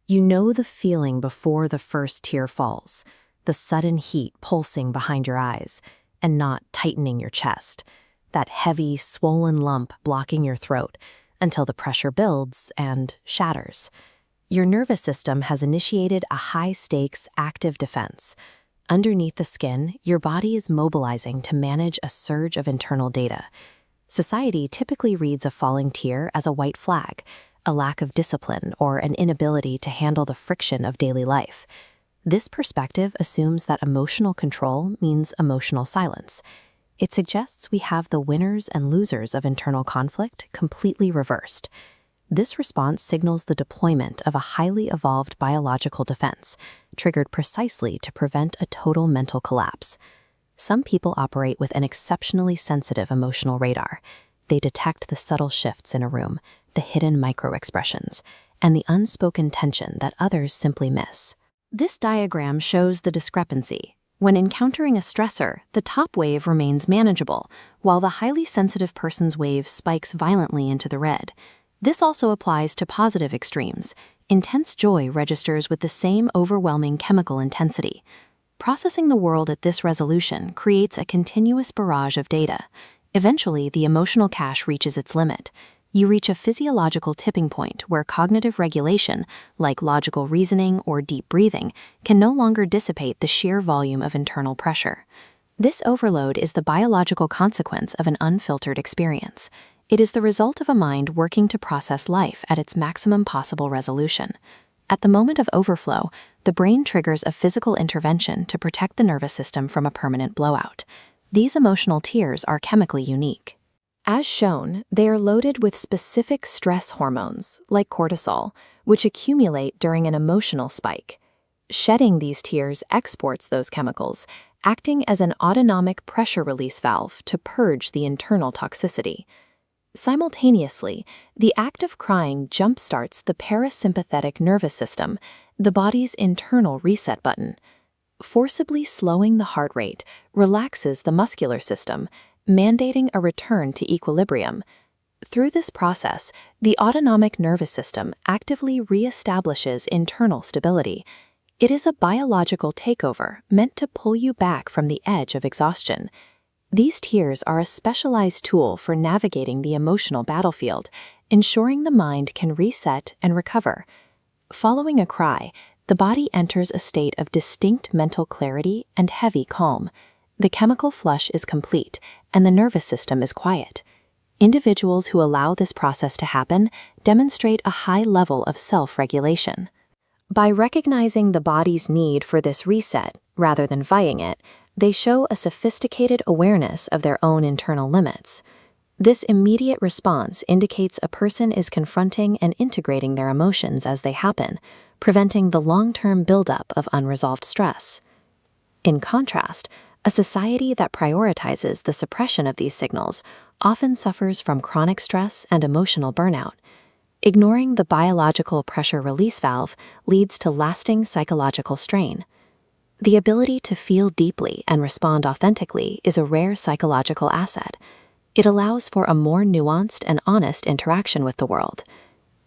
You know the feeling before the first tear falls, the sudden heat pulsing behind your eyes and not tightening your chest, that heavy, swollen lump blocking your throat until the pressure builds and shatters. Your nervous system has initiated a high-stakes active defense. Underneath the skin, your body is mobilizing to manage a surge of internal data. Society typically reads a falling tear as a white flag, a lack of discipline, or an inability to handle the friction of daily life. This perspective assumes that emotional control means emotional silence. It suggests we have the winners and losers of internal conflict completely reversed. This response signals the deployment of a highly evolved biological defense, triggered precisely to prevent a total mental collapse. Some people operate with an exceptionally sensitive emotional radar. They detect the subtle shifts in a room, the hidden micro-expressions, and the unspoken tension that others simply miss. This diagram shows the discrepancy. When encountering a stressor, the top wave remains manageable, while the highly sensitive person's wave spikes violently into the red. This also applies to positive extremes. Intense joy registers with the same overwhelming chemical intensity. Processing the world at this resolution creates a continuous barrage of data. Eventually, the emotional cache reaches its limit. You reach a physiological tipping point where cognitive regulation, like logical reasoning or deep breathing, can no longer dissipate the sheer volume of internal pressure. This overload is the biological consequence of an unfiltered experience. It is the result of a mind working to process life at its maximum possible resolution. At the moment of overflow, the brain triggers a physical intervention to protect the nervous system from a permanent blowout. These emotional tears are chemically unique. As shown, they are loaded with specific stress hormones, like cortisol, which accumulate during an emotional spike. Shedding these tears exports those chemicals, acting as an autonomic pressure release valve to purge the internal toxicity. Simultaneously, the act of crying jumpstarts the parasympathetic nervous system, the body's internal reset button. Forcibly slowing the heart rate relaxes the muscular system, mandating a return to equilibrium. Through this process, the autonomic nervous system actively reestablishes internal stability. It is a biological takeover meant to pull you back from the edge of exhaustion. These tears are a specialized tool for navigating the emotional battlefield, ensuring the mind can reset and recover. Following a cry, the body enters a state of distinct mental clarity and heavy calm. The chemical flush is complete, and the nervous system is quiet. Individuals who allow this process to happen demonstrate a high level of self-regulation. By recognizing the body's need for this reset, rather than fighting it, they show a sophisticated awareness of their own internal limits. This immediate response indicates a person is confronting and integrating their emotions as they happen, preventing the long-term buildup of unresolved stress. In contrast, a society that prioritizes the suppression of these signals often suffers from chronic stress and emotional burnout. Ignoring the biological pressure release valve leads to lasting psychological strain. The ability to feel deeply and respond authentically is a rare psychological asset. It allows for a more nuanced and honest interaction with the world.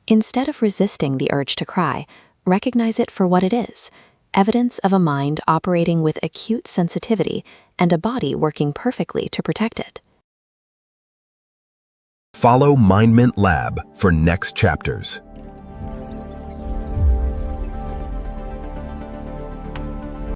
Instead of resisting the urge to cry, recognize it for what it is: evidence of a mind operating with acute sensitivity and a body working perfectly to protect it. Follow MindMint Lab for next chapters.